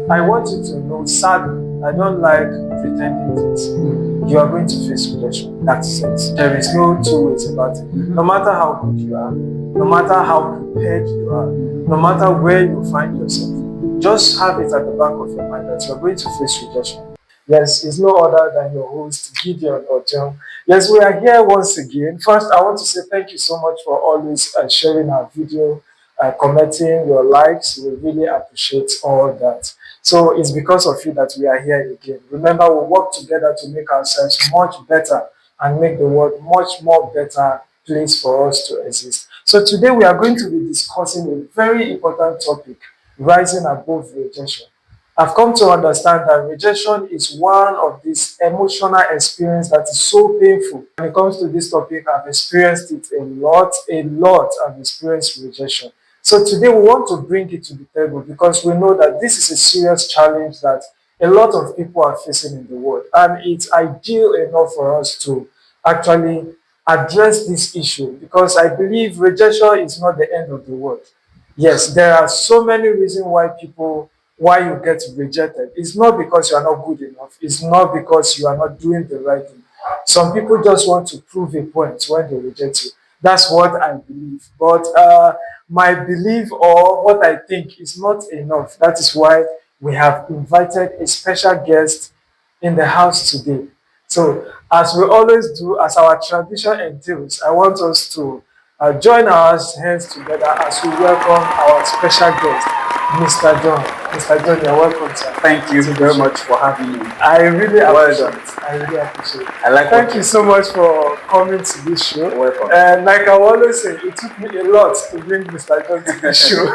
I want you to know, sadly, I don't like pretending things. You are going to face rejection. That's it. There is no two ways about it. No matter how good you are, no matter how prepared you are, no matter where you find yourself, just have it at the back of your mind that you are going to face rejection. Yes, it's no other than your host, Gideon Ojon. Yes, we are here once again. First, I want to say thank you so much for always sharing our video, commenting your likes. We really appreciate all that. So it's because of you that we are here again. Remember, we work together to make ourselves much better and make the world much more better place for us to exist. So today we are going to be discussing a very important topic, rising above rejection. I've come to understand that rejection is one of these emotional experiences that is so painful. When it comes to this topic, I've experienced it a lot. I've experienced rejection. So today we want to bring it to the table because we know that this is a serious challenge that a lot of people are facing in the world. And it's ideal enough for us to actually address this issue because I believe rejection is not the end of the world. Yes, there are so many reasons why you get rejected. It's not because you are not good enough. It's not because you are not doing the right thing. Some people just want to prove a point when they reject you. That's what I believe. But my belief or what I think is not enough. That is why we have invited a special guest in the house today. So, as we always do, as our tradition entails, I want us to join our hands together as we welcome our special guest, Mr. John. Mr. John, you're welcome, sir. Thank you very much for having me. I really appreciate done. it. I really appreciate it. I like Thank you so much for coming to this show. You're welcome. And like I always say, it took me a lot to bring Mr. John to this show.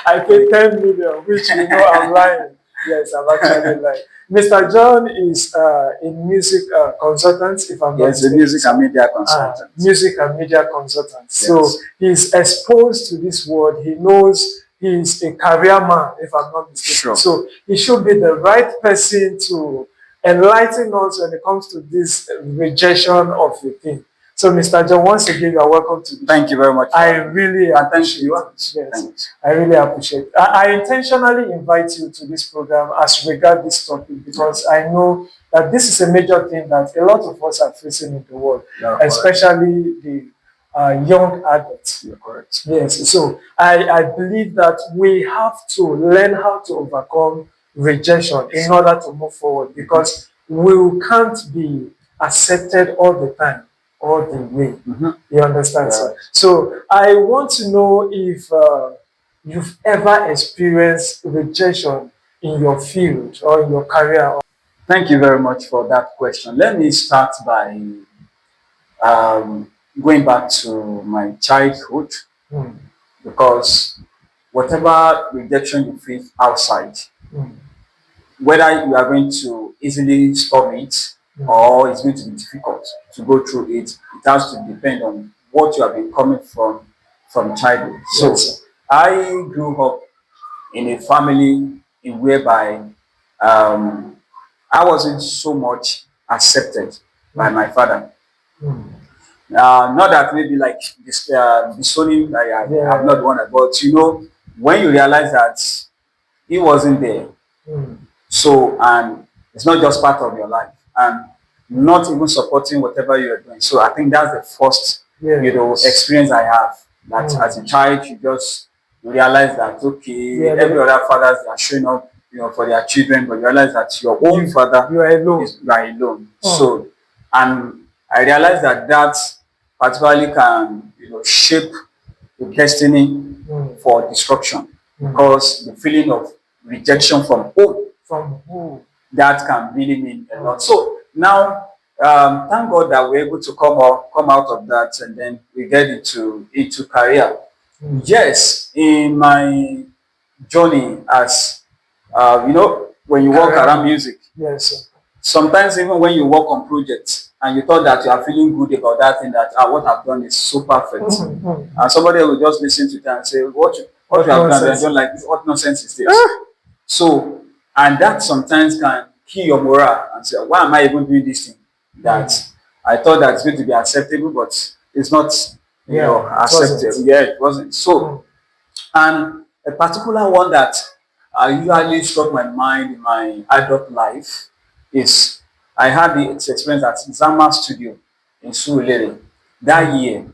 I paid 10 million, which you know I'm lying. Yes, I'm actually lying. Mr. John is a music consultant, if I'm not Yes, a mistaken. music and media consultant. Music and media consultant. Yes. So he's exposed to this world. He knows he's a career man, if I'm not mistaken. Sure. So he should be the right person to enlighten us when it comes to this rejection of the thing. So, Mr. John, once again, you are welcome to the Thank you very much. I really appreciate you. it. Yes, Thanks. I really appreciate it. I intentionally invite you to this program as regard this topic because I know that this is a major thing that a lot of us are facing in the world, especially the young adults. You're correct. Yes, so I believe that we have to learn how to overcome rejection in order to move forward because we can't be accepted all the time, all the way. You understand, Yeah. sir? So I want to know if you've ever experienced rejection in your field or in your career. Thank you very much for that question. Let me start by going back to my childhood because whatever rejection you face outside, whether you are going to easily stop it or it's going to be difficult to go through it, it has to depend on what you have been coming from childhood. So Yes. I grew up in a family in whereby I wasn't so much accepted by my father. Not that maybe like this disowning that I'm not the one, but you know, when you realize that he wasn't there, so and it's not just part of your life and not even supporting whatever you're doing. So I think that's the first experience I have. That as a child you realize that okay, every other fathers they are showing up, you know, for their children, but you realize that your own father You are alone. you are alone. So and I realized that particularly can, you know, shape the destiny for destruction because the feeling of rejection from home, From who? that can really mean a lot. So now, thank God that we're able to come out of that, and then we get into career. Yes, in my journey as you know, when you work around music, Yes, sir. sometimes even when you work on projects and you thought that you are feeling good about that thing, that what I've done is so perfect, and somebody will just listen to that and say, what you have done, I don't like this. What nonsense is this? So, and that sometimes can kill your morale and say, why am I even doing this thing that I thought that it's going to be acceptable, but it's not, you know, acceptable. Yeah, it wasn't. So, and a particular one that usually struck my mind in my adult life is I had the experience at Zama Studio in Surulere. That year,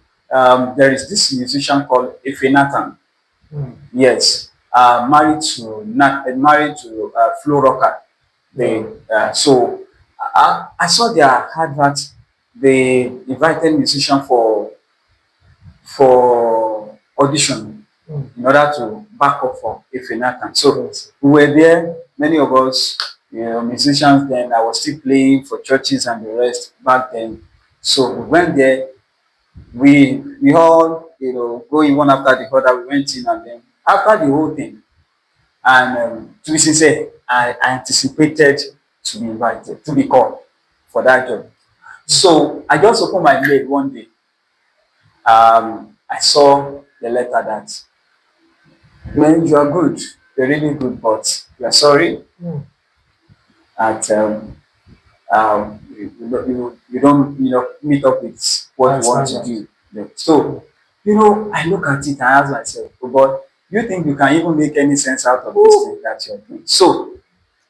there is this musician called Efe Nathan. Yes, married to Flo Rocker. So I saw their advert. They invited musician for audition in order to back up for Efe Nathan. So we were there, many of us, musicians then. I was still playing for churches and the rest back then. So we went there, we all, going one after the other, we went in and then after the whole thing, and to be sincere, I anticipated to be invited, to be called for that job. So I just opened my mail one day. I saw the letter that, man, you are good, you're really good, but we are sorry that you don't meet up with what you want to do. Yeah. So I look at it and ask myself, oh God, you think you can even make any sense out of this thing that you're doing? So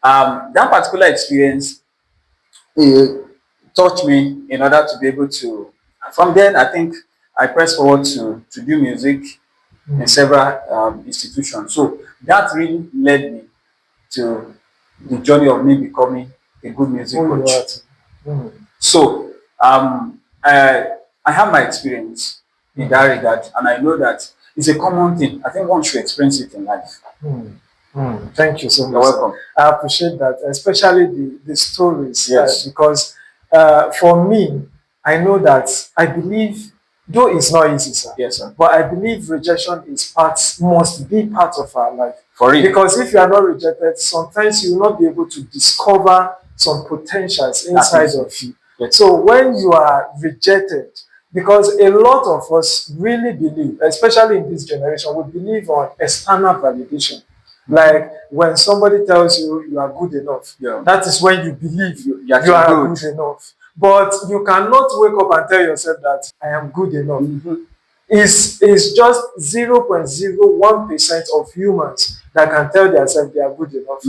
that particular experience taught me in order to be able to. From then, I think I pressed forward to do music in several institutions. So that really led me to the journey of me becoming a good music coach. So I have my experience in that regard, and I know that it's a common thing. I think one should experience it in life. Thank you so much. You're welcome. I appreciate that, especially the stories. Yes. Because for me, I know that I believe, though it's not easy, sir. Yes, sir. But I believe rejection must be part of our life. For real. Because if you are not rejected, sometimes you will not be able to discover some potentials inside of you. Yes. So when you are rejected, because a lot of us really believe, especially in this generation, we believe on external validation. Like when somebody tells you you are good enough, that is when you believe you are good enough. But you cannot wake up and tell yourself that I am good enough. It's just 0.01% of humans that can tell themselves they are good enough.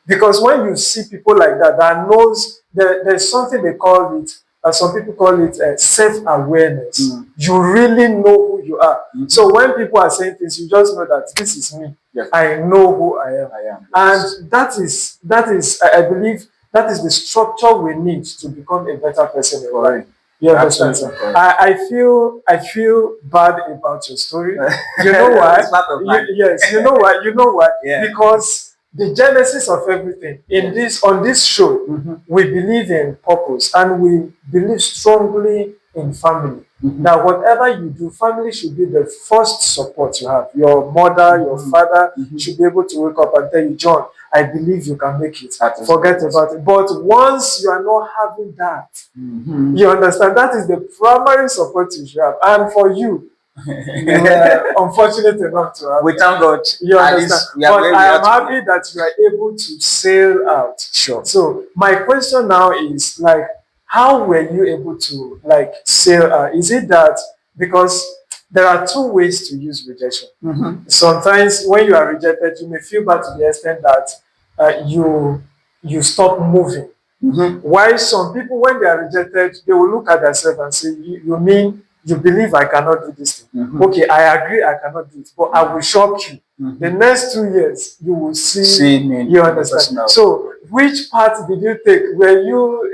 Because when you see people like that knows there's something they call it, some people call it self-awareness. You really know who you are. So when people are saying things, you just know that this is me. Yes. I know who I am. Yes. And that is, I believe, that is the structure we need to become a better person in life. You understand? I feel bad about your story. You know why? Yes, you know why? You know why? Yeah. Because the genesis of everything on this show, we believe in purpose and we believe strongly in family. Now, whatever you do, family should be the first support you have. Your mother, your father should be able to wake up and tell you, John, I believe you can make it. Forget about it. But once you are not having that, you understand, that is the primary support you should have. And for you, you were unfortunate enough to have. We thank God. You understand? But I am happy that you are able to sail out. Sure. So my question now is, like, how were you able to sail out? Is it that because there are two ways to use rejection? Sometimes when you are rejected, you may feel bad to the extent that you stop moving. While some people, when they are rejected, they will look at themselves and say, you mean you believe I cannot do this thing? Okay, I agree I cannot do it, but I will shock you. The next 2 years, you will see me. You understand? So, which part did you take? Were you,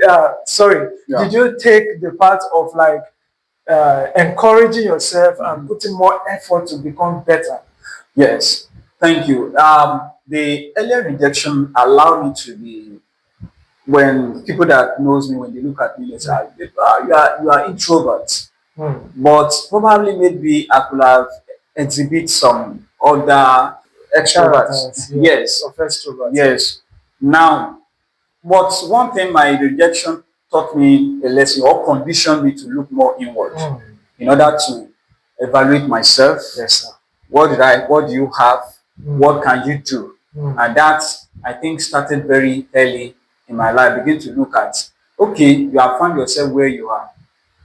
did you take the part of encouraging yourself and putting more effort to become better? Yes, thank you. The earlier rejection allowed me to be, when people that knows me, when they look at me, they say, you are introvert. But probably maybe I could have exhibit some other extroverts. Yes. Of extroverts. Yes. Now, but one thing my rejection taught me a lesson, or conditioned me to look more inward in order to evaluate myself. Yes, sir. What do you have? What can you do? And that, I think, started very early in my life. Begin to look at, okay, you have found yourself where you are.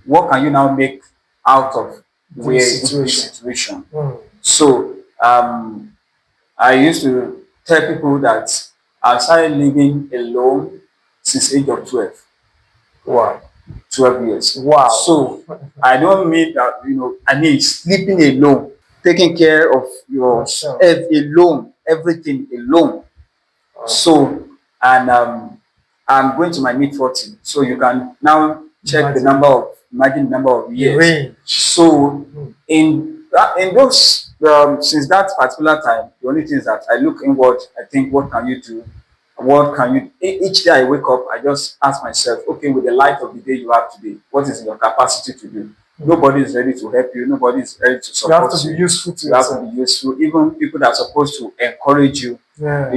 What can you now make out of the situation? So I used to tell people that I started living alone since age of 12. Wow. 12 years. Wow. So I don't mean that, I mean sleeping alone, taking care of Yourself. yourself alone, everything alone. So, and I'm going to my mid 40. So you can now check imagine the number of years. Range. So in those since that particular time, the only thing is that I look inward. I think, what can you do? What can you? Each day I wake up, I just ask myself, okay, with the light of the day you have today, what is in your capacity to do? Nobody is ready to help you. Nobody is ready to You have support to you. be useful to You have yourself. to be useful. Even people that are supposed to encourage you, Yeah.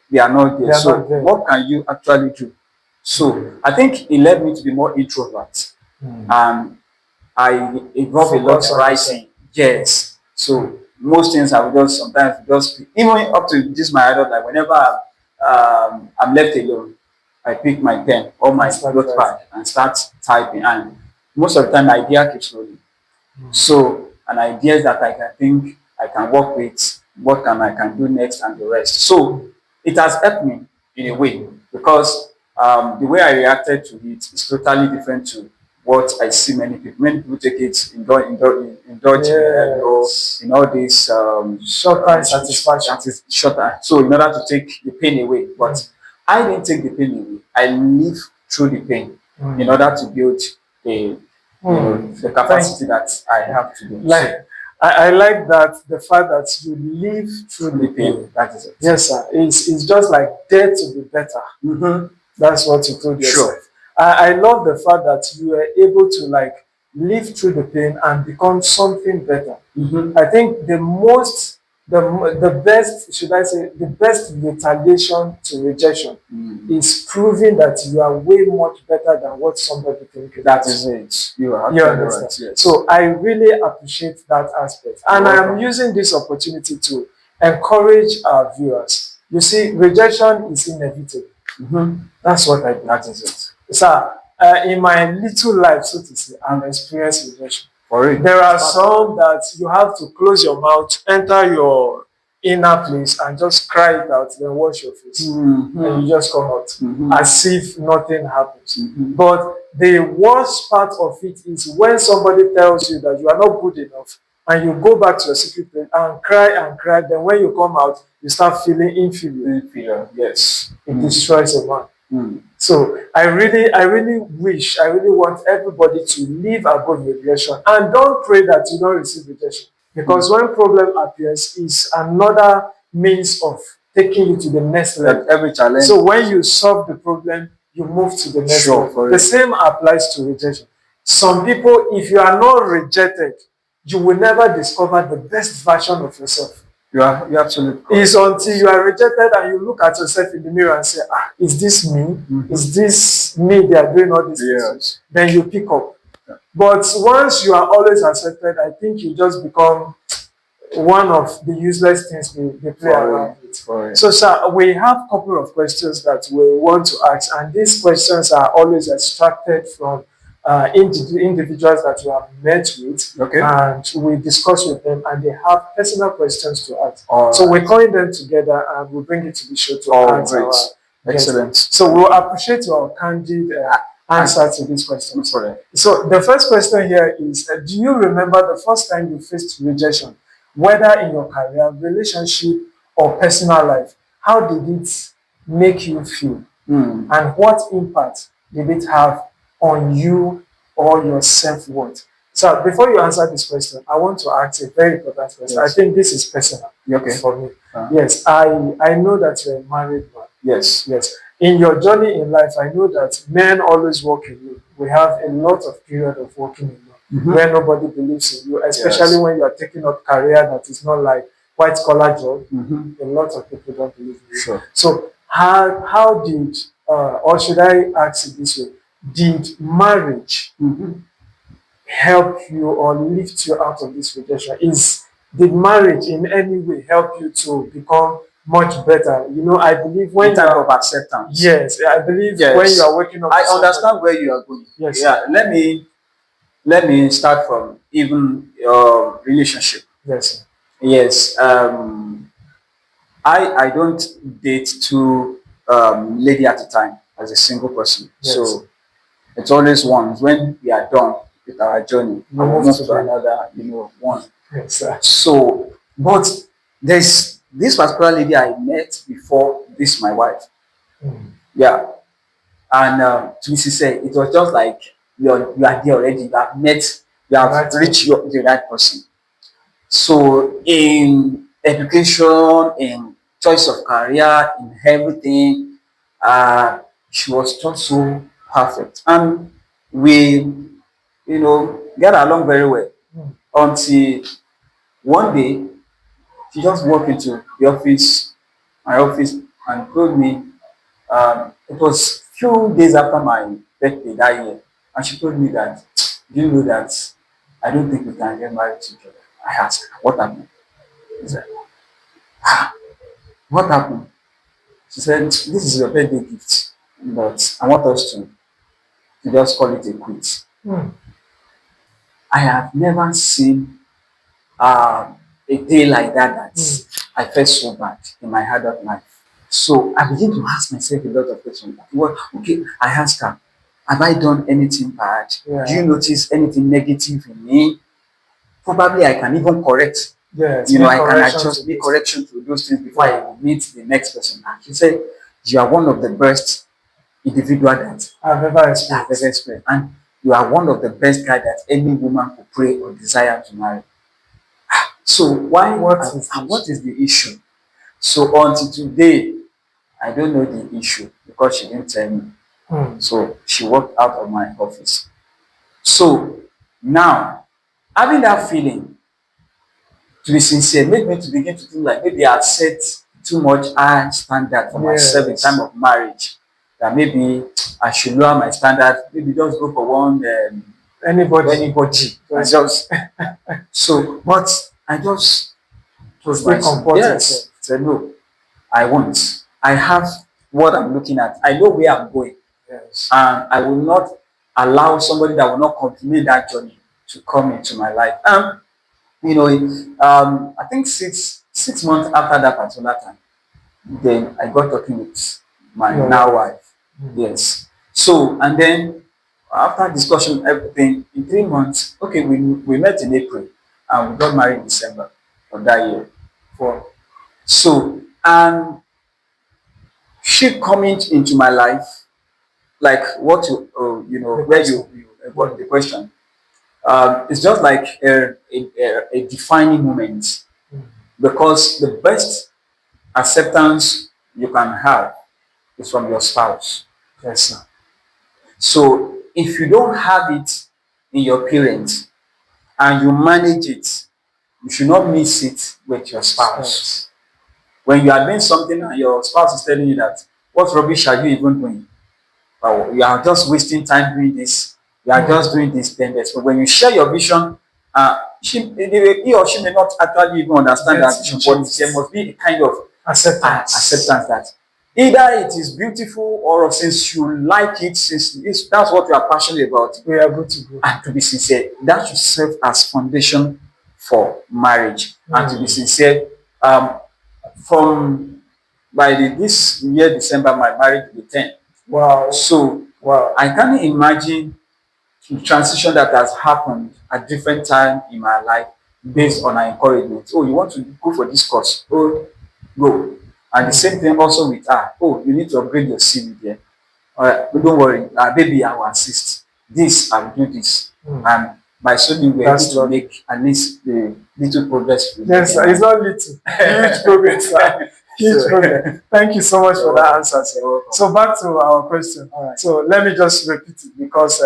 they are not there. They are So not there. what can you actually do? So I think it led me to be more introvert, and I involve a lot Focus in on writing. Yes. So most things I will just sometimes just even up to this my adult life. Whenever I'm left alone, I pick my pen or my And start notepad and start typing. And most of the time, my idea keeps rolling. So, an ideas that I can think, I can work with, what I can do next, and the rest. So, it has helped me in a way because the way I reacted to it is totally different to what I see many people. Many people take it, indulge Yes. in all this Short-term satisfaction. shorter. So, in order to take the pain away, but I didn't take the pain away. I live through the pain in order to build the the capacity that I have to do. Like, I like that the fact that you live through the pain. That is it. Yes, sir. It's just like dare to be better. That's what you told yourself. Sure. I love the fact that you were able to like live through the pain and become something better. I think the best, should I say, the best retaliation to rejection is proving that you are way much better than what somebody thinks. That is it. You are You absolutely understand? right. Yes. So I really appreciate that aspect. And I am using this opportunity to encourage our viewers. You see, rejection is inevitable. That's what I do. That is it. Sir, in my little life, so to say, I've experienced rejection. For it. There are some that you have to close your mouth, enter your inner place, and just cry it out, then wash your face. And you just come out as if nothing happens. But the worst part of it is when somebody tells you that you are not good enough, and you go back to your secret place and cry, then when you come out, you start feeling inferior. Yes. It destroys a man. So I really want everybody to live above rejection and don't pray that you don't receive rejection. Because when problem appears, is another means of taking you to the next level. Every challenge. So when you solve the problem, you move to the next level. The same applies to rejection. Some people, if you are not rejected, you will never discover the best version of yourself. You're absolutely correct. It's until you are rejected and you look at yourself in the mirror and say, is this me? Is this me they are doing all these things? Then you pick up. But once you are always accepted, I think you just become one of the useless things they play around with. So, sir, we have a couple of questions that we want to ask, and these questions are always extracted from individuals that you have met with, and we discuss with them, and they have personal questions to ask. So we're calling them together, and we'll bring it to the show to answer. Excellent. So we'll appreciate your candid answer to this question. So the first question here is, do you remember the first time you faced rejection, whether in your career, relationship, or personal life? How did it make you feel? And what impact did it have on you or your self-worth? So before you answer this question, I want to ask a very important question. I think this is personal for me. Yes, I know that you're a married man. Yes. In your journey in life, I know that men always work in you. We have a lot of period of working in you where nobody believes in you, especially when you are taking up career that is not like white collar job. A lot of people don't believe in you. So how did, or should I ask it this way, did marriage help you or lift you out of this rejection? Did marriage in any way help you to become much better? I believe when type of acceptance. Yes, I believe when you are waking up. I understand where you are going. Yes. Yeah. Let me start from even your relationship. Yes. Yes. I don't date two lady at a time as a single person. Yes. So it's always one. When we are done with our journey, You I will move move to to the another, one. yes, sir. So, but there's this particular lady I met before this my wife. Mm. Yeah, and to be sincere, it was just like you are there already. You have met, you have Right. reached the right person. So in education, in choice of career, in everything, she was just so perfect, and we, get along very well Mm. until one day she just walked into the office, my office, and told me, it was few days after my birthday that year, and she told me that, do you know that I don't think we can get married to each other? I asked her, what happened? She said, what happened? She said, this is your birthday gift, but I want us to just call it a quit. Mm. I have never seen a day like that Mm. I felt so bad in my adult life. So I began to ask myself a lot of questions. Well, okay, I asked her, have I done anything bad? Do you Yeah. notice anything negative in me? Probably I can even correct. Yes. I Make can correction to adjust, make this. correction to those things before I meet the next person. And she said, you are one of the best individual that I've ever I have ever experienced. experienced. And you are one of the best guy that any woman could pray or desire to marry. So what is the issue? So until today, I don't know the issue because she didn't tell me. Mm. So she walked out of my office. So now, having that feeling, to be sincere, made me to begin to think like maybe I set too much high standard for myself in time Yes. of marriage. That maybe I should lower my standard, maybe just go for one Anybody anybody. I just just so but I just told stay myself, comport yourself. yes, said no, I won't. I have what I'm looking at. I know where I'm going. Yes. And I will not allow somebody that will not complete that journey to come into my life. I think 6 months after that particular time, then I got talking with my Your now wife. wife. Yes. So and then after discussion, everything in 3 months, okay, we met in April and we got married in December of that year. For So and she coming into my life, like what the where question. what the question. It's just like a defining moment Mm. because the best acceptance you can have is from your spouse. Yes, sir. So if you don't have it in your parents and you manage it, you should not miss it with your spouse. Yes. When you are doing something and your spouse is telling you that, what rubbish are you even doing? You are just wasting time doing this. You are just doing this, then this. But when you share your vision, he or she may not actually even understand that vision, but there must be a kind of acceptance that either it is beautiful or since you like it, since that's what you are passionate about, We are good to go. and to be sincere, that should serve as foundation for marriage. And to be sincere, from this year December, my marriage will be 10. Wow. So Wow. I can't imagine the transition that has happened at different time in my life based on our encouragement. Oh, you want to go for this course? Oh, go. And the same thing also with her. Oh, you need to upgrade your CV there. All right, but don't worry, baby, I will assist. This, I will do this. Mm. And by so doing, we're able That's to lovely. make at least the little progress. Yes, sir. It's not little. Huge progress, sir. Huge progress. Thank you so much for that answer, sir. So back to our question. All right. So let me just repeat it because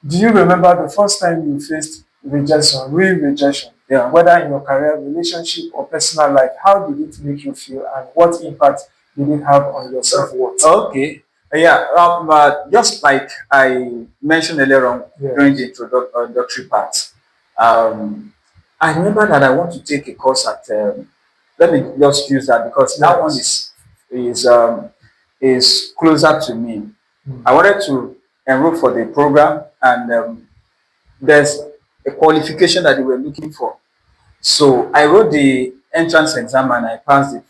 do you remember the first time you faced real rejection? Yeah. Whether in your career, relationship, or personal life, how did it make you feel and what impact did it have on your self-worth? Okay. Yeah. Just like I mentioned earlier on during the introductory part, I remember that I want to take a course at. Let me just use that because that one is is closer to me. I wanted to enroll for the program, and there's a qualification that they were looking for. So I wrote the entrance exam and I passed it.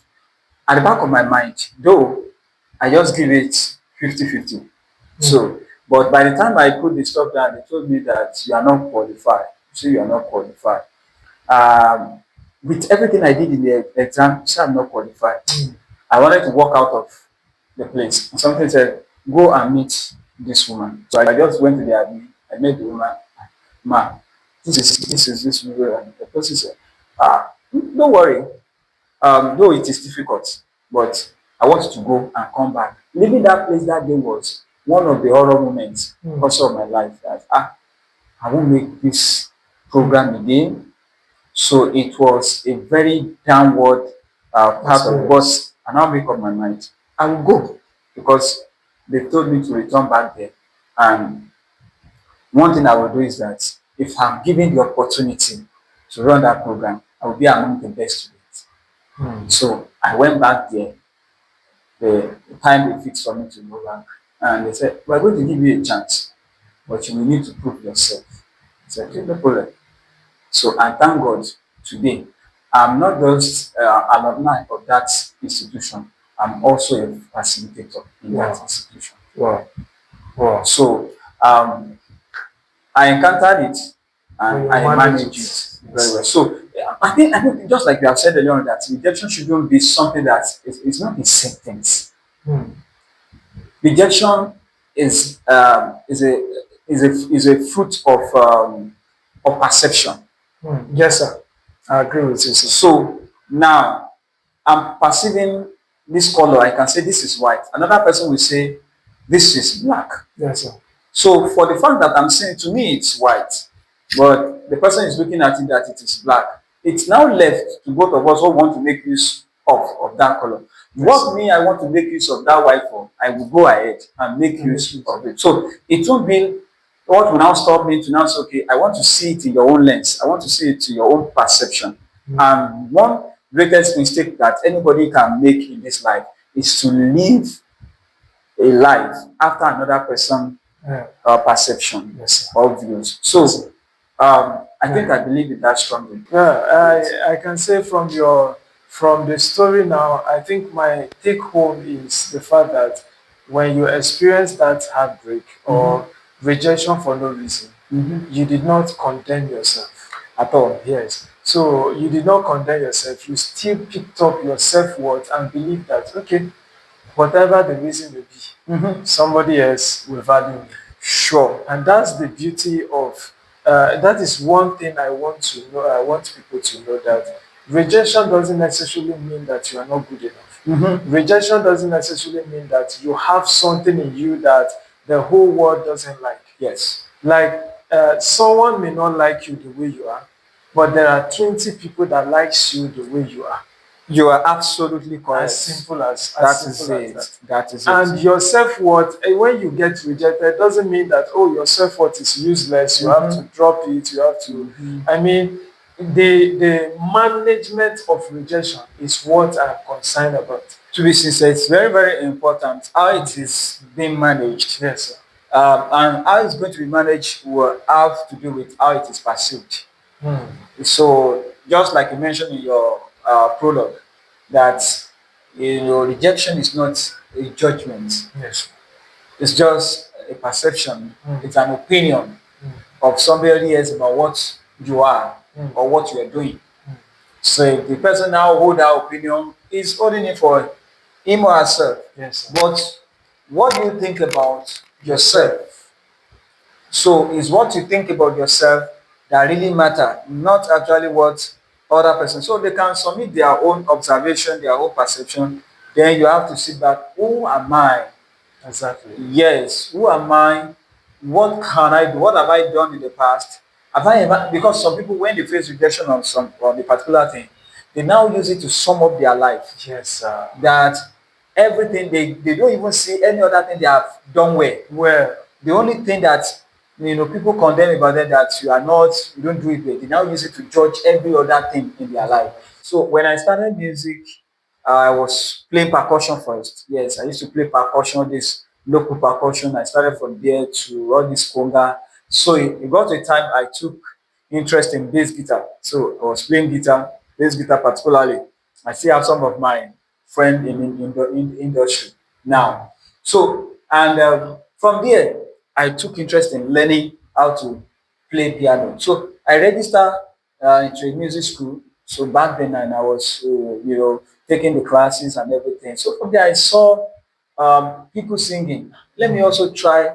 at the back of my mind, though I just give it 50-50. So, but by the time I put the stuff down, they told me that you are not qualified. So you are not qualified. Um, with everything I did in the exam, so I'm not qualified. I wanted to walk out of the place. And something said, go and meet this woman. So I just went to the admin. I met the woman. Ma, this is this woman. And the person said, don't worry. Though it is difficult, but I want to go and come back. Leaving that place that day was one of the horror moments also of my life. That I won't make this program again. So it was a very downward part of, but I now make up my mind. I will go because they told me to return back there. And one thing I will do is that if I'm given the opportunity to run that program, I will be among the best students. So I went back there. The time they fixed for me to go back, and they said, "We're going to give you a chance, but you will need to prove yourself." I said, "Okay, no problem." So I thank God today. I'm not just alumni of that institution. I'm also a facilitator in that institution. Wow. Wow. So I encountered it and I managed it very well. So I think just like you have said earlier on, that rejection shouldn't be something that it's not a sentence. Rejection is is a fruit of perception. Yes, sir. I agree with you, sir. So now I'm perceiving this color. I can say this is white. Another person will say this is black. Yes, sir. So for the fact that I'm saying, to me it's white, but the person is looking at it that it is black, it's now left to both of us who want to make use of that color. What me I want to make use of that white for, I will go ahead and make use of it. So it won't be what will now stop me to now say, okay, I want to see it in your own lens. I want to see it to your own perception. And one greatest mistake that anybody can make in this life is to live a life after another person perception or views. So I believe in that strongly. Yeah, I can say from the story now, I think my take home is the fact that when you experience that heartbreak or rejection for no reason, you did not condemn yourself at all. Yes. So you did not condemn yourself. You still picked up your self-worth and believe that, okay, whatever the reason may be, somebody else will value me. Sure. And that's the beauty of that is one thing I want to know. I want people to know that rejection doesn't necessarily mean that you are not good enough. Rejection doesn't necessarily mean that you have something in you that the whole world doesn't like. Yes. Like someone may not like you the way you are, but there are 20 people that likes you the way you are. You are absolutely correct. As simple as That as is simple as it. that. That is And it. your self-worth, when you get rejected, doesn't mean that, oh, your self-worth is useless. You have to drop it. You have to. I mean, the management of rejection is what I'm concerned about. To be sincere, it's very, very important how it is being managed. Yes, sir. And how it's going to be managed will have to do with how it is perceived. So, just like you mentioned in your prologue, that rejection is not a judgment. Yes. It's just a perception. It's an opinion of somebody else about what you are or what you are doing. So if the person now hold that opinion, is holding it for him or herself. Yes, sir. But what do you think about yourself? So it's what you think about yourself that really matter, not actually what other person. So they can submit their own observation, their own perception. Then you have to sit back. Who am I? Exactly. Yes. Who am I? What can I do? What have I done in the past? Have I ever? Because some people, when they face rejection on a particular thing, they now use it to sum up their life. Yes, sir. That everything they don't even see any other thing they have done well. Well, The only thing that people condemn about them, that you don't do it well. They now use it to judge every other thing in their life. So when I started music, I was playing percussion first. Yes, I used to play percussion, this local percussion. I started from there to all this conga. So it got to a time I took interest in bass guitar. So I was playing guitar, bass guitar particularly. I still have some of my friend in the industry now. So, and from there, I took interest in learning how to play piano. So I registered into a music school. So back then, and I was, taking the classes and everything. So from there, I saw people singing. Let me also try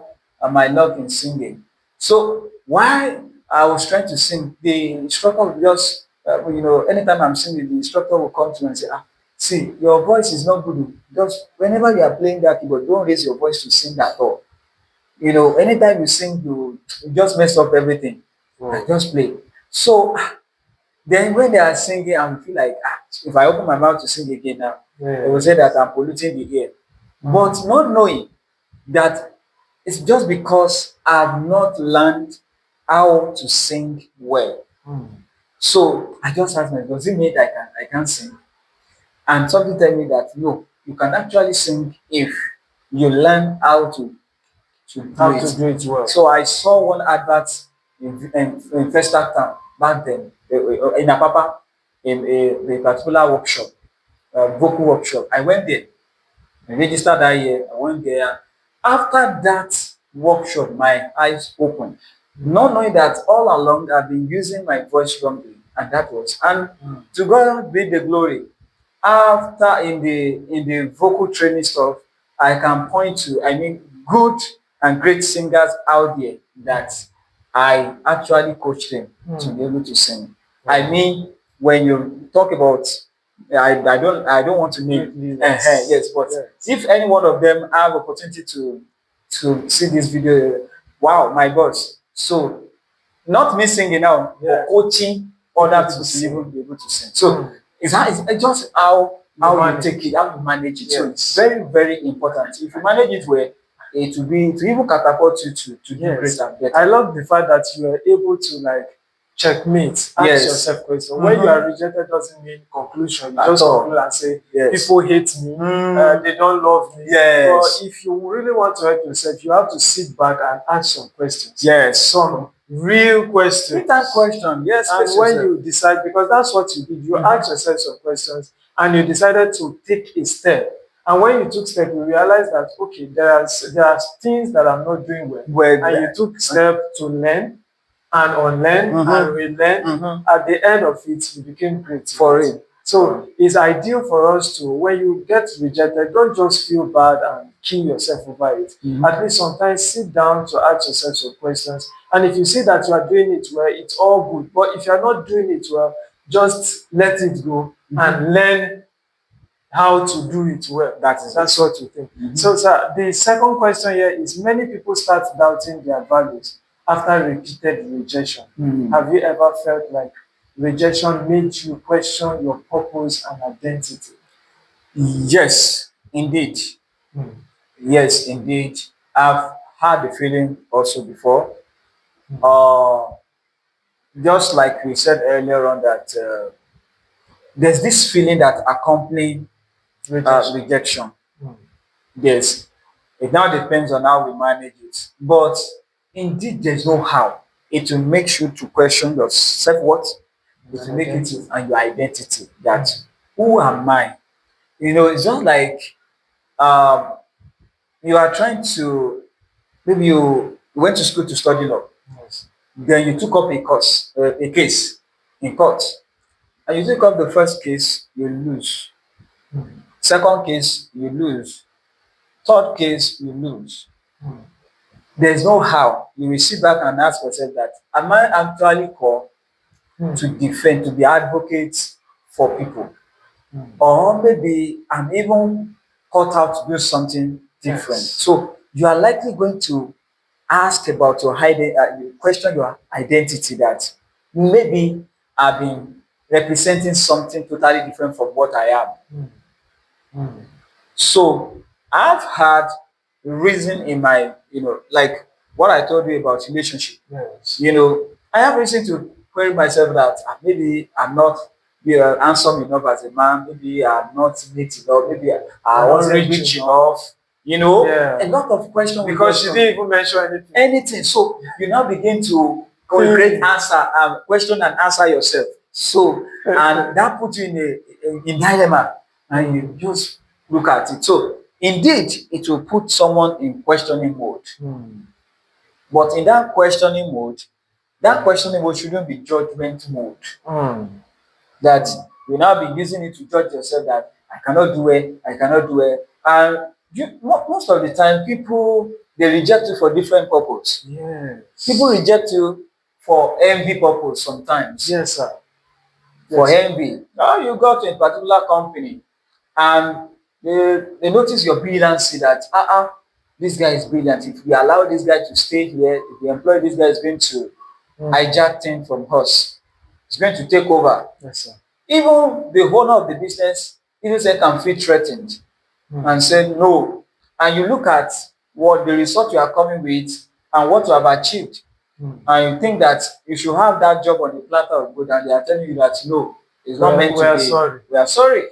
my luck in singing. So while I was trying to sing, the instructor would just, anytime I'm singing, the instructor will come to me and say, see, your voice is not good. Just whenever you are playing that keyboard, don't raise your voice to sing at all. Anytime you sing, you just mess up everything. I just play. So then when they are singing, I feel like, if I open my mouth to sing again now, they will say that I'm polluting the air. But not knowing that it's just because I've not learned how to sing well. So I just asked myself, does it mean I can't sing? And something tell me that no, you can actually sing if you learn how to How to do it well. So I saw one advert in Festac Town back then, in Apapa, in a particular workshop, vocal workshop. I went there. I registered that year. I went there. After that workshop, my eyes opened. Not knowing that all along I've been using my voice wrongly, and that was. And to God be the glory. After in the vocal training stuff, I can point to, good and great singers out there that I actually coach them to be able to sing. I mean, when you talk about, I don't want to name, yes, but if any one of them have opportunity to see this video, wow, my boss. So not me singing now, but coaching other people to even be able to sing. So it's just how you take it, how you manage it. So it's very, very important. If you manage it well, it will even catapult you to do great and better. I love the fact that you are able to checkmate, ask yourself questions. When you are rejected doesn't mean conclusion. You just conclude and say, people hate me, they don't love me. But if you really want to help yourself, you have to sit back and ask some questions. Some real questions. Yes. And when you decide, because that's what you did, you ask yourself some questions and you decided to take a step. And when you took step, you realize that, okay, there are things that I'm not doing well. And you took step to learn and unlearn and relearn. At the end of it, you became great. For it. So it's ideal for us to, when you get rejected, don't just feel bad and kill yourself over it. At least sometimes sit down to ask yourself some questions. And if you see that you are doing it well, it's all good. But if you're not doing it well, just let it go and learn how to do it well. That's what you think. So, sir, the second question here is, many people start doubting their values after repeated rejection. Have you ever felt like rejection made you question your purpose and identity? Yes, indeed. Yes, indeed. I've had the feeling also before. Just like we said earlier on that there's this feeling that accompanies rejection. Yes. It now depends on how we manage it. But indeed, there's no how. It will make you to question your self-worth. It will make it and your identity. That who am I? It's just like you are trying to, maybe you went to school to study law. Then you took up a case in court. And you take up the first case, you lose. Second case, you lose. Third case, you lose. There's no how. You will sit back and ask yourself that, am I actually called to defend, to be advocate for people? Or maybe I'm even called out to do something different. So you are likely going to ask about your question your identity, that maybe I've been representing something totally different from what I am. So I've had reason in my, like what I told you about relationship. I have reason to query myself that maybe I'm not handsome enough as a man, maybe I'm not neat enough, maybe I wasn't rich enough. A lot of questions. Because you didn't even mention anything. So you now begin to create question and answer yourself. So and that puts you in dilemma. and you just look at it. So indeed, it will put someone in questioning mode. But in that questioning mode shouldn't be judgment mode. That you now be using it to judge yourself that I cannot do it, I cannot do it. And most of the time, people they reject you for different purpose. Yes. People reject you for envy purpose sometimes. Yes, sir. For Yes. envy. Now you go to a particular company and they notice your brilliancy that this guy is brilliant. If we allow this guy to stay here, if we employ this guy, is going to hijack things from us. It's going to take over. Yes, sir. Even the owner of the business, even say can feel threatened and say no. And you look at what the result you are coming with and what you have achieved, and you think that you should have that job on the platter of gold, and they are telling you that no, it's not meant to be. We are sorry. We are sorry.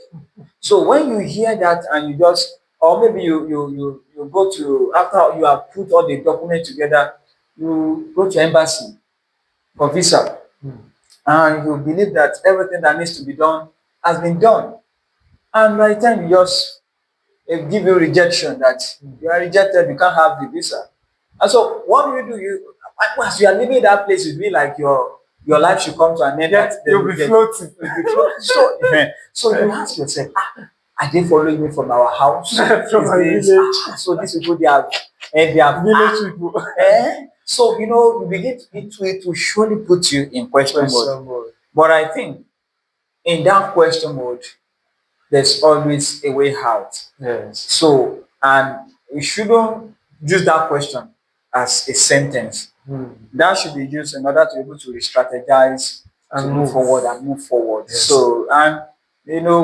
So when you hear that and you just, or maybe you go to, after you have put all the documents together, you go to embassy for visa, and you believe that everything that needs to be done has been done, and by the time you just give you rejection that you are rejected, you can't have the visa. And so what do? As you are leaving that place, it be like your life should come to an end. Yes, you'll be floating. So you ask yourself, are they following me from our house? From my village. So these people, they have Village people. So you begin to surely put you in question mode. But I think in that question mode, there's always a way out. Yes. So, and we shouldn't use that question as a sentence. That should be used in order to be able to re-strategize and move forward. Yes. So, and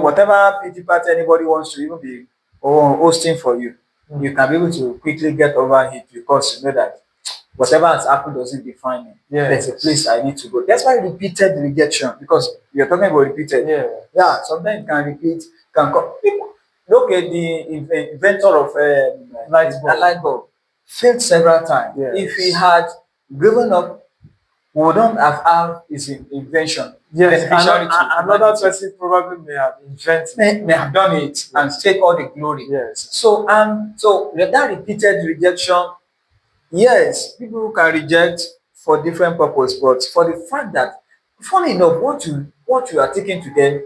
whatever pity party anybody wants to even be hosting for you, you can be able to quickly get over it because you know that whatever has happened doesn't define me. Yes. There's a place I need to go. That's why repeated rejection, because you're talking about repeated. Yeah, sometimes it can repeat, can come. People, look at the inventor of light bulb failed several times. Yes. If he had given up, we wouldn't have had his invention. Yes, another humanity. person probably may have invented, may have done it and take all the glory. Yes. So that repeated rejection, yes, people can reject for different purpose, but for the fact that, funny enough, what you are taking to them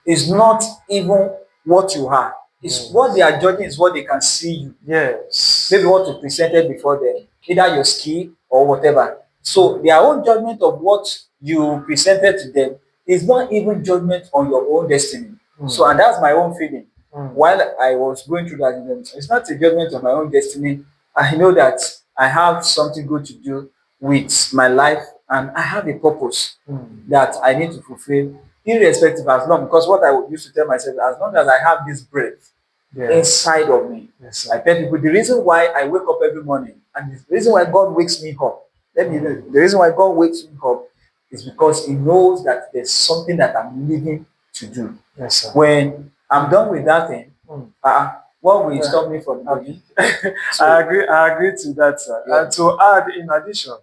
is not even what you are. It's what they are judging is what they can see you. Yes. Maybe what you presented before them, either your skill or whatever. So their own judgment of what you presented to them is not even judgment on your own destiny. So, and that's my own feeling. While I was going through that, it's not a judgment on my own destiny. I know that I have something good to do with my life, and I have a purpose that I need to fulfill, irrespective, as long, because what I would used to tell myself, as long as I have this breath inside of me. Yes, I tell people the reason why I wake up every morning, and the reason why God wakes me up, let me know, the reason why God wakes me up is because He knows that there's something that I'm living to do. Yes, sir. When I'm done with that thing, what will stop me from doing? So, I agree to that, sir. And to add, in addition,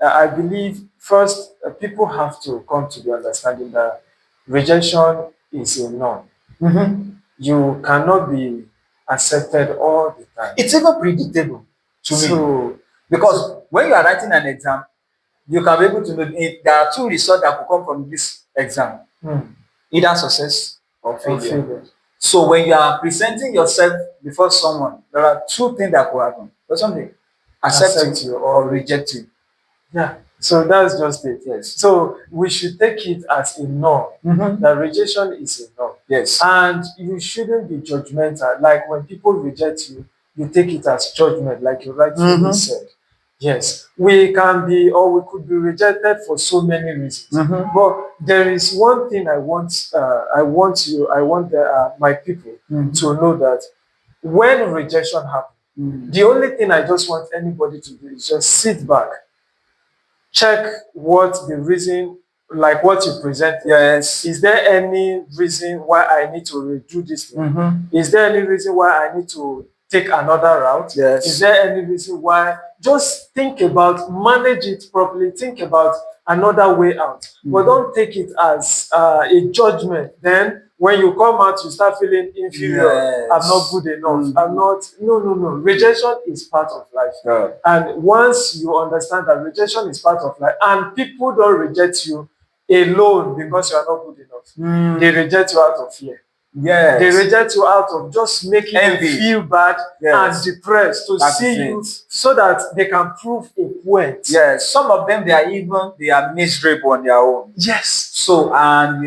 I believe first people have to come to the understanding that rejection is a norm. You cannot be accepted all the time. It's even predictable to me. Because when you are writing an exam, you can be able to know there are two results that will come from this exam. Either success or failure. So when you are presenting yourself before someone, there are two things that will happen. For something, accept you or reject you. Yeah. So that's just it. Yes. So we should take it as a norm. That rejection is a norm. Yes. And you shouldn't be judgmental. Like when people reject you, you take it as judgment, like you rightfully said. Yes, we can be, or we could be rejected for so many reasons. But there is one thing I want my people to know, that when rejection happens, the only thing I just want anybody to do is just sit back, check what the reason, like what you present. Yes. Is there any reason why I need to redo this thing? Is there any reason why I need to take another route? Yes. Is there any reason why? Just think about, manage it properly, think about another way out. But don't take it as a judgment. Then When you come out, you start feeling inferior. Yes. I'm not good enough. I'm not. No, no, no. Rejection is part of life. Yeah. And once you understand that rejection is part of life, and people don't reject you alone because you are not good enough, they reject you out of fear. Yes. They reject you out of just making Envy. you feel bad Yes. and depressed to That see is you, it. so that they can prove a point. Yes. Some of them, they are miserable on their own. Yes. So, and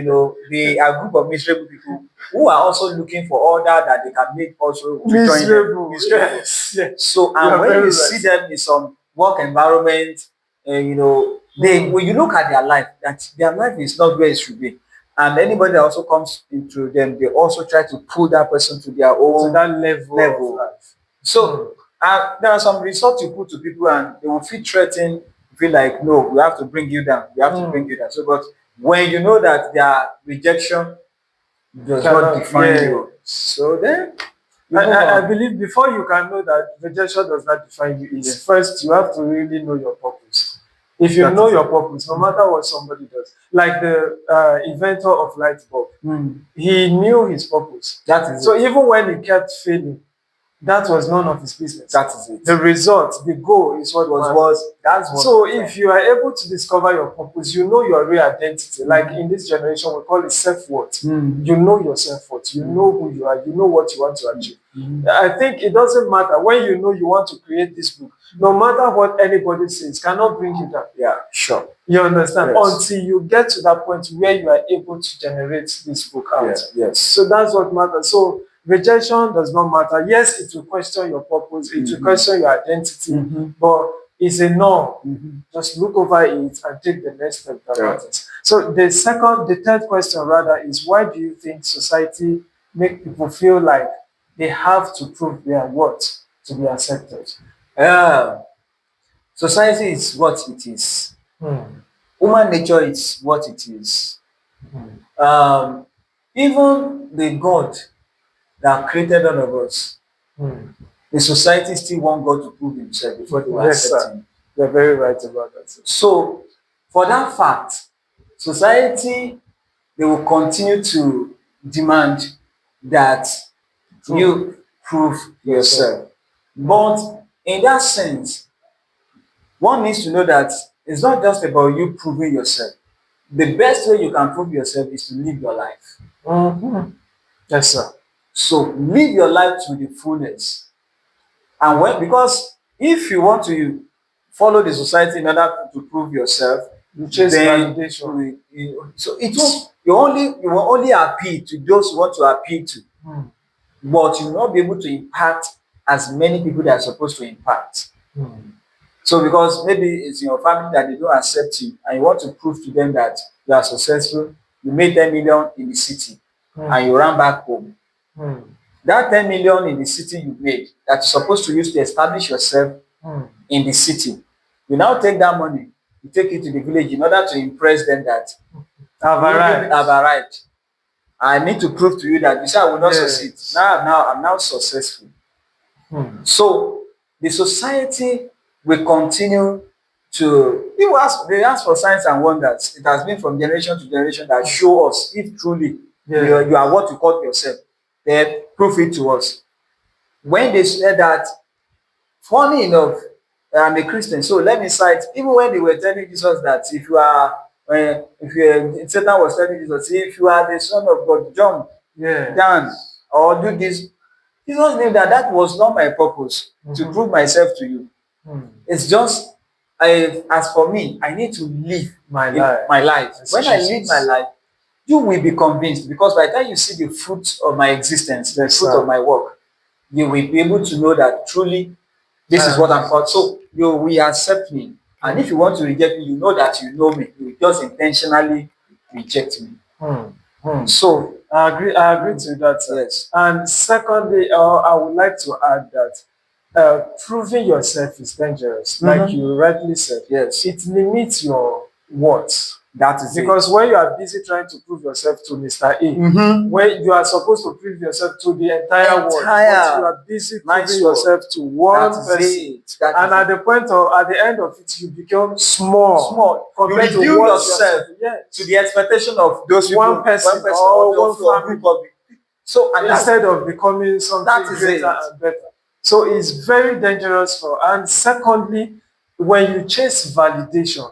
they are a group of miserable people who are also looking for order that they can make also to join them. Miserable. Miserable. Yes. Yes. So, You are and when very you see right. them in some work environment, when you look at their life, that their life is not where it should be. And anybody that also comes into them, they also try to pull that person to their To own that level of life. So there are some results you put to people, and they will feel threatened, feel like, no, we have to bring you down. We have to bring you down. So, but when you know that their rejection does not define you, so then you move I on. believe before you can know that rejection does not define you, is first you have to really know your purpose. If you That know is your it. purpose, no matter what somebody does, like the inventor of light bulb, he knew his purpose. That is So it. even when he kept failing, that was none of his business. That is it. The result, the goal is what matters. That's what. So if you are able to discover your purpose, you know your real identity. Like in this generation, we call it self-worth. You know your self-worth. You know who you are. You know what you want to achieve. I think it doesn't matter when you know you want to create this book. No matter what anybody says, cannot bring you down. Yeah, sure. You understand? Yes. Until you get to that point where you are able to generate this book out. Yes. So that's what matters. So rejection does not matter. Yes, it will question your purpose, it will question your identity, but it's a no. Just look over it and take the next step that matters. So the third question rather is, why do you think society make people feel like they have to prove their worth to be accepted? Society is what it is. Human nature is what it is. Even the God that created all of us, the society still want God to prove himself before they will accept him. You're very right about that. So, for that fact, society, they will continue to demand that you prove yourself. But in that sense, one needs to know that it's not just about you proving yourself. The best way you can prove yourself is to live your life. Yes, sir. So live your life to the fullness. And because if you want to follow the society in order to prove yourself, you chase validation. So it won't, you will only appeal to those you want to appeal to. But you will not be able to impact as many people that are supposed to impact. So because maybe it's in your family that they don't accept you, and you want to prove to them that you are successful, you made 10 million in the city and you ran back home. That 10 million in the city you made that you're supposed to use to establish yourself in the city, you now take that money, you take it to the village in order to impress them that I've arrived. I need to prove to you that you say I will not succeed. I'm now successful. So the society will continue to they ask for signs and wonders. It has been from generation to generation that show us if truly you are what you call yourself. Then prove it to us. When they said that, funny enough, I'm a Christian, so let me cite, even when they were telling Jesus that Satan was telling Jesus, if you are the Son of God, jump down or do this. Jesus knew that was not my purpose to prove myself to you. It's just, as for me, I need to live my life. When I live my life, you will be convinced, because by the time you see the fruit of my existence, the fruit of my work, you will be able to know that truly this is what I'm called. So you will accept me. And if you want to reject me, you know that you know me. You will just intentionally reject me. So I agree to that. Yes. And secondly, I would like to add that proving yourself is dangerous, like you rightly said. Yes. It limits your worth. That is Because when you are busy trying to prove yourself to Mr. A, when you are supposed to prove yourself to the entire world, but you are busy proving yourself to one person. And at the end of it, you become small compared You to reduce what yourself to the expectation of those people, one person or one family. So and instead of becoming something greater and better. So it's very dangerous for. And secondly, when you chase validation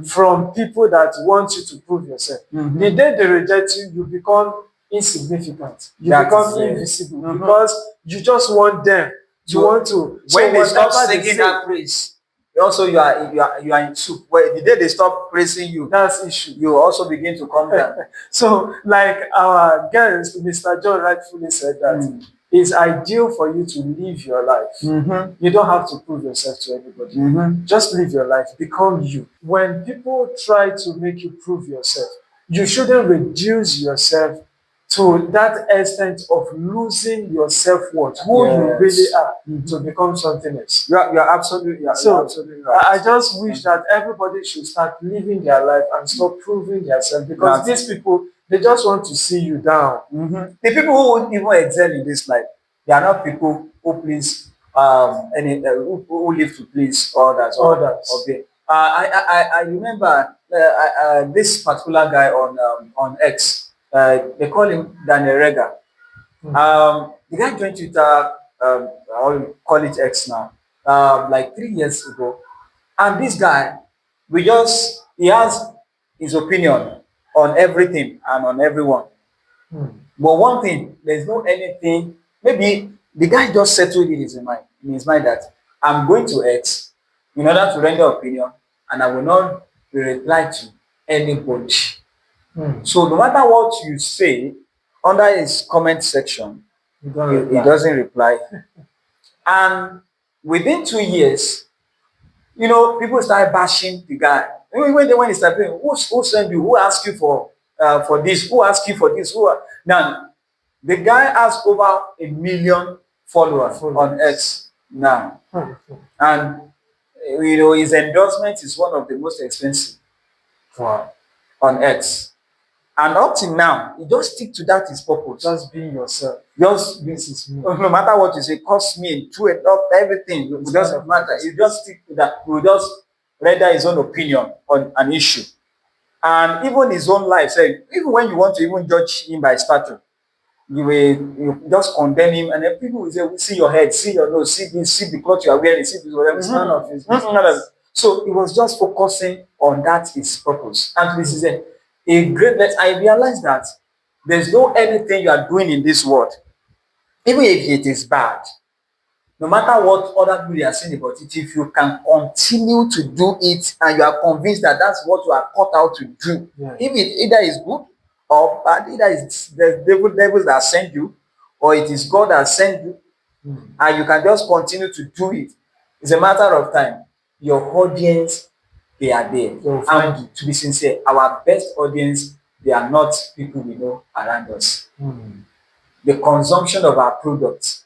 from people that want you to prove yourself, the day they reject you, you become insignificant. You become invisible because you just want them. You want to. When they stop singing that praise, also you are in soup. Well, the day they stop praising you, that's issue. You also begin to come down. So, like our guest, Mr. John rightfully said that it's ideal for you to live your life. You don't have to prove yourself to anybody. Just live your life. Become you. When people try to make you prove yourself, you shouldn't reduce yourself to that extent of losing your self-worth, who you really are, to become something else. You're absolutely right. I just wish that everybody should start living their life and stop proving themselves, because these people, they just want to see you down. The people who even excel in this life, they are not people who please who live to please others. Okay. I remember this particular guy on X. They call him Daniel Rega. The guy joined Twitter, I'll call it X now, like 3 years ago. And this guy, he has his opinion on everything and on everyone. But one thing, there's no anything, maybe the guy just settled in his mind that I'm going to X in order to render opinion, and I will not reply to anybody. So no matter what you say under his comment section, he doesn't reply. And within 2 years, people start bashing the guy. When he started, who sent you? Who asked you for this? Who asked you for this? Now, the guy has over 1 million followers on X now, and his endorsement is one of the most expensive on X. And up till now, you just stick to that his purpose. Just being yourself. This is me. No matter what you say, cost me, do it up, everything. It doesn't matter. You just stick to that. You just render his own opinion on an issue. And even his own life, even when you want to even judge him by his stature, you just condemn him, and then people will say, see your head, see your nose, see this, see the cloth you are wearing, see this, whatever. None of his business. So he was just focusing on that his purpose. And this is a great. I realized that there's no anything you are doing in this world, even if it is bad, no matter what other people are saying about it, if you can continue to do it and you are convinced that that's what you are cut out to do, if it either is good or bad, either it's the devils that send you or it is God that sent you, and you can just continue to do it, it's a matter of time. Your audience, they are there. And to be sincere, our best audience, they are not people we know around us. The consumption of our products,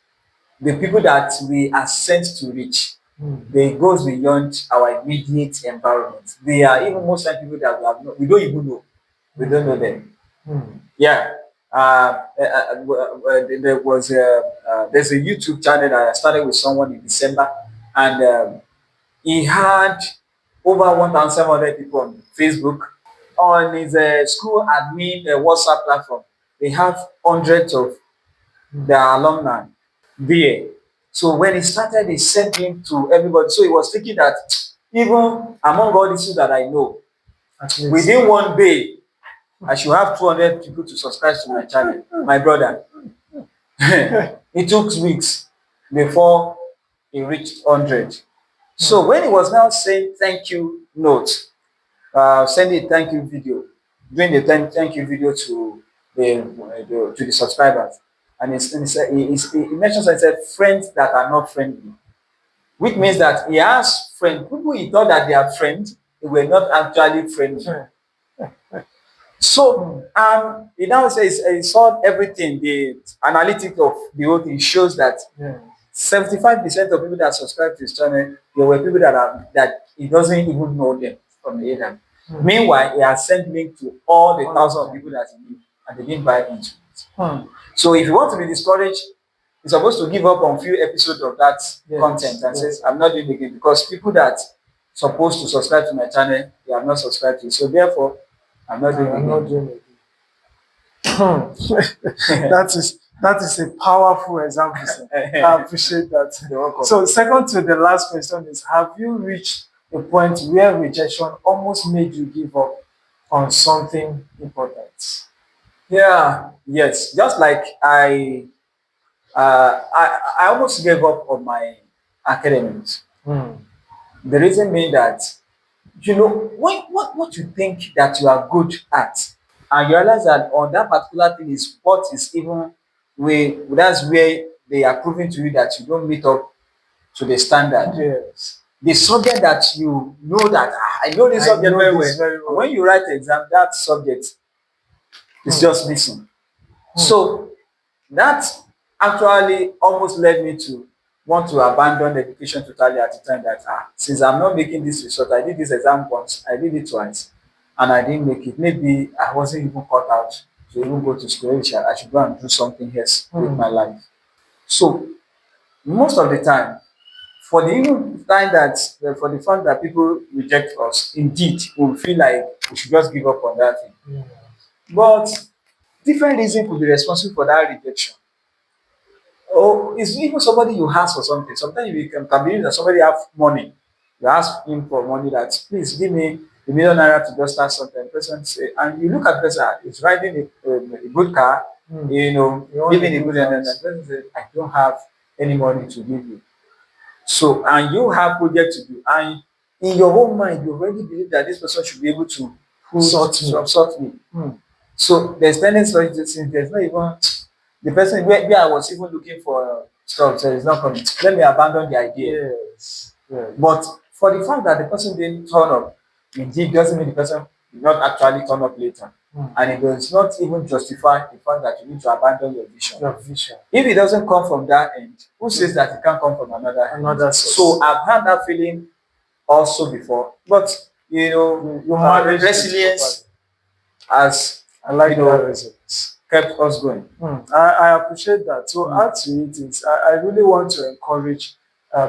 the people that we are sent to reach, they goes beyond our immediate environment. They are even most of the people that we don't even know. We don't know them. Yeah. There's a YouTube channel that I started with someone in December, and he had over 1,700 people on Facebook. On his school admin WhatsApp platform, they have hundreds of their alumni there. So when he started, he sent him to everybody. So he was thinking that even among all these that I know, within one day, I should have 200 people to subscribe to my channel. My brother. It took weeks before he reached 100. So when he was now saying thank you note, sending a thank you video, doing the thank you video to the subscribers, and he mentions, I said, friends that are not friendly, which means that he has friends, people he thought that they are friends, they were not actually friendly. So he now says he saw everything, the analytics of the whole thing shows that 75% of people that subscribe to his channel, there were people that he doesn't even know them from the internet. Meanwhile, he has sent link to all the thousands of people that he knew, and they didn't buy into it. So if you want to be discouraged, you're supposed to give up on few episodes of that content and say, I'm not doing it again, because people that supposed to subscribe to my channel, they have not subscribed to it. So therefore, I'm not doing it I'm again. not doing it. That is a powerful example, sir. I appreciate that. You're welcome. So, second to the last question is: have you reached a point where rejection almost made you give up on something important? Yeah, yes. Just like I almost gave up on my academics. The reason being that, when what you think that you are good at, and you realize that on that particular thing is what is even where that's where they are proving to you that you don't meet up to the standard. Yes. The subject that you know that I know this subject very well. When you write the exam, that subject is just missing. So that actually almost led me to want to abandon education totally at the time that since I'm not making this result, I did this exam once, I did it twice, and I didn't make it. Maybe I wasn't even cut out to even go to school. Maybe I should go and do something else with my life. So most of the time, for the even time that for the fact that people reject us, indeed we feel like we should just give up on that thing. But different reasons could be responsible for that rejection. Or it's even somebody you ask for something. Sometimes you can believe that somebody have money. You ask him for money that please give me a 1 million naira to just start something. The person say, and you look at the person, he's riding a good car, living a good and the person say, I don't have any money to give you. So, and you have project to do, and in your own mind, you already believe that this person should be able to sort me. So there's tendency since there's not even the person where I was even looking for stuff, so it's not coming. Let me abandon the idea. Yes. But for the fact that the person didn't turn up, indeed doesn't mean the person did not actually turn up later. And it does not even justify the fact that you need to abandon your vision. If it doesn't come from that end, who says that it can't come from another source? So I've had that feeling also before. But You manage resilience as I like that resilience. Kept us going. I appreciate that. So add to it is I really want to encourage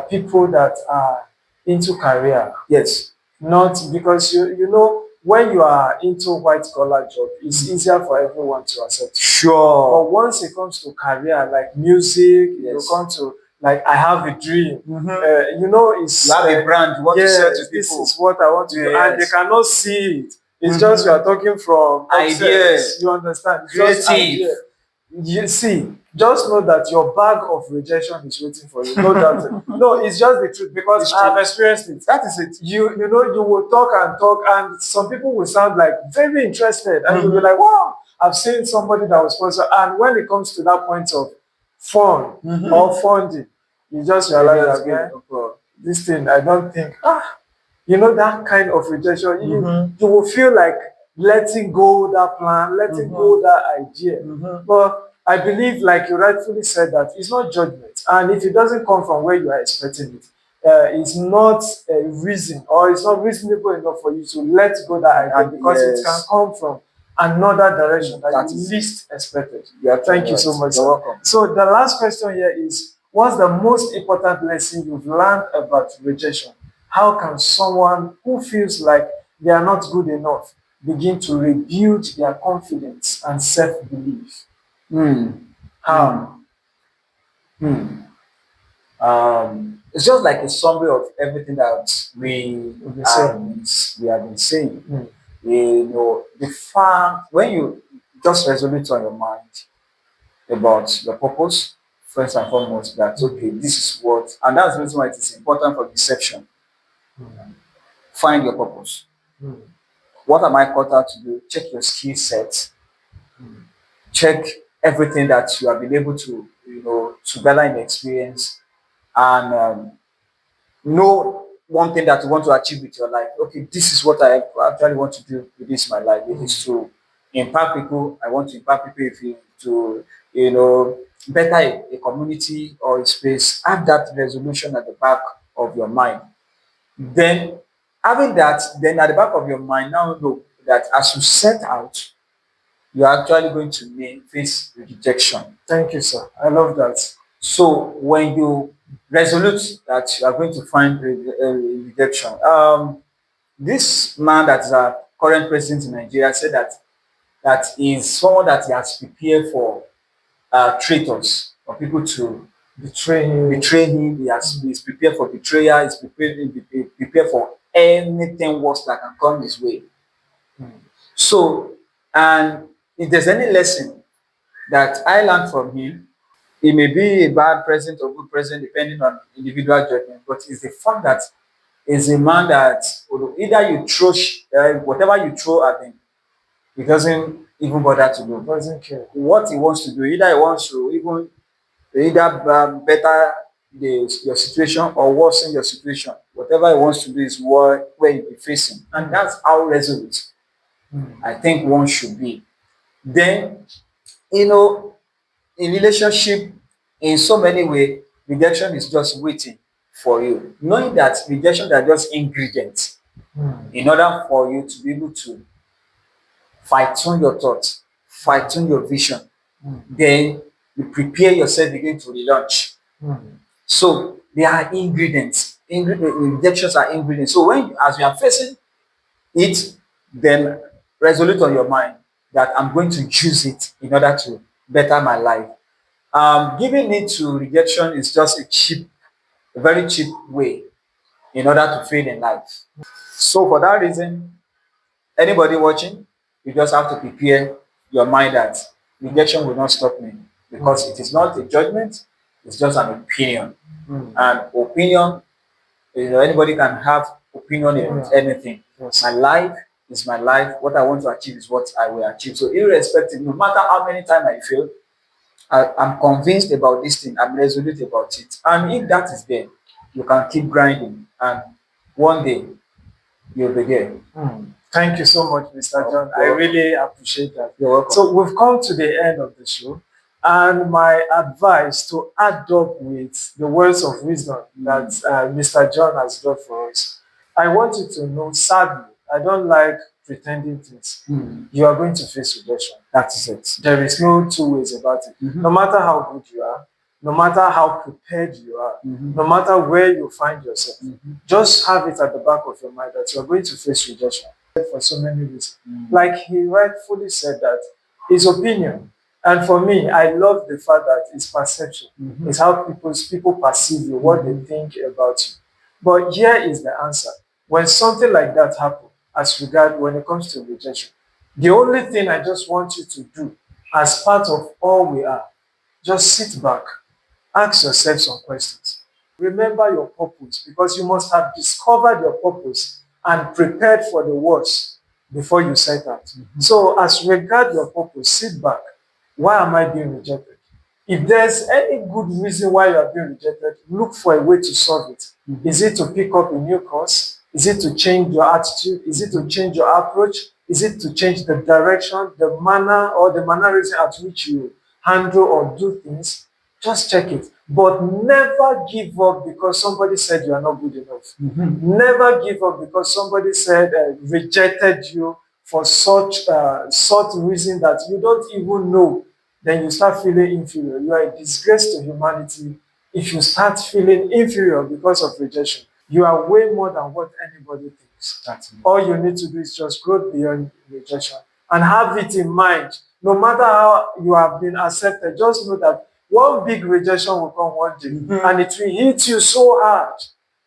people that are into career. Yes. Not because you know when you are into white collar job, it's easier for everyone to accept. Sure. But once it comes to career like music, you come to like I have a dream. It's you have a brand you want to sell to people. This is what I want to do, and they cannot see it. It's just you are talking from ideas. You understand? Creative. You see, just know that your bag of rejection is waiting for you. No doubt. No, it's just the truth because I have experienced it. That is it. You will talk, and some people will sound like very interested, and you'll be like, wow, I've seen somebody that was sponsor. And when it comes to that point of fun or funding, you just realize that this thing, I don't think that kind of rejection, you will feel like letting go that plan, letting go that idea. But I believe, like you rightfully said, that it's not judgment. And if it doesn't come from where you are expecting it, it's not a reason or it's not reasonable enough for you to let go that idea because it can come from another direction that you least expected. Thank you so much. You're welcome. So the last question here is, what's the most important lesson you've learned about rejection? How can someone who feels like they are not good enough begin to rebuild their confidence and self-belief? How? It's just like a summary of everything that we have been saying. The fact when you just resolute on your mind about your purpose, first and foremost, that okay, this is what, and that's the reason why it is important for deception. Find your purpose. What am I called out to do? Check your skill set. Check everything that you have been able to, to gather in experience, and know one thing that you want to achieve with your life. Okay, this is what I actually want to do with this my life. It is to impact people. I want to impact people if you to better a community or a space. Have that resolution at the back of your mind. Then Having that, then at the back of your mind, now know that as you set out, you are actually going to face rejection. Thank you, sir. I love that. So when you resolute that you are going to find rejection, this man that is our current president in Nigeria said that is someone that he has prepared for traitors, for people to betray him. He's prepared for betrayal. He's prepared for anything worse that can come his way. So, and if there's any lesson that I learned from him, it may be a bad president or good president depending on individual judgment, but it's the fact that is a man that either you throw whatever you throw at him, he doesn't even bother to do. Doesn't care. What he wants to do, either he wants to better your situation or worsen your situation. Whatever he wants to do is where you'll be facing, and that's how resolute I think one should be. Then, in relationship, in so many ways, rejection is just waiting for you. Knowing that rejection are just ingredients in order for you to be able to fine-tune your thoughts, fine-tune your vision. Then you prepare yourself again to relaunch. So they are ingredients. Rejections are ingredients. So as you are facing it, then resolute on your mind that I'm going to use it in order to better my life. Giving it to rejection is just a very cheap way in order to fail in life. So for that reason, anybody watching, you just have to prepare your mind that rejection will not stop me, because it is not a judgment, it's just an opinion. And opinion, anybody can have opinion about anything. Yes. My life is my life. What I want to achieve is what I will achieve. So irrespective, no matter how many times I fail, I'm convinced about this thing. I'm resolute about it. And if that is there, you can keep grinding, and one day you'll be there. Thank you so much, Mr. John. I really appreciate that. You're welcome. So we've come to the end of the show, and my advice to add up with the words of wisdom that Mr. John has brought for us. I want you to know, sadly, I don't like pretending things. You are going to face rejection. That is it. There is no two ways about it. No matter how good you are, no matter how prepared you are, no matter where you find yourself, just have it at the back of your mind that you are going to face rejection for so many reasons. Like he rightfully said, that his opinion. And for me, I love the fact that it's perception. It's how people perceive you, what they think about you. But here is the answer. When something like that happens, when it comes to rejection, the only thing I just want you to do as part of all we are, just sit back, ask yourself some questions. Remember your purpose, because you must have discovered your purpose and prepared for the worst before you set out. So as regard your purpose, sit back. Why am I being rejected? If there's any good reason why you are being rejected, look for a way to solve it. Is it to pick up a new course? Is it to change your attitude? Is it to change your approach? Is it to change the direction, the manner, or the mannerism at which you handle or do things? Just check it. But never give up because somebody said you are not good enough. Never give up because somebody said rejected you for such reason that you don't even know. Then you start feeling inferior. You are a disgrace to humanity if you start feeling inferior because of rejection. You are way more than what anybody thinks. All you need to do is just grow beyond rejection and have it in mind. No matter how you have been accepted, just know that one big rejection will come one day and it will hit you so hard.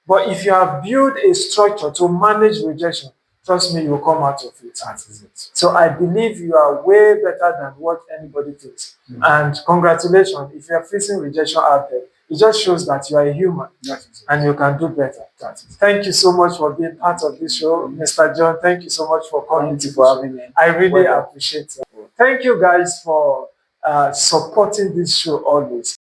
But if you have built a structure to manage rejection, trust me, you will come out of it. That is it. So I believe you are way better than what anybody thinks. And congratulations, if you are facing rejection out there, it just shows that you are a human and you can do better. Thank you so much for being part of this show, Mr. John. Thank you so much for coming. Thank you for having me. I really appreciate it. Thank you guys for supporting this show always.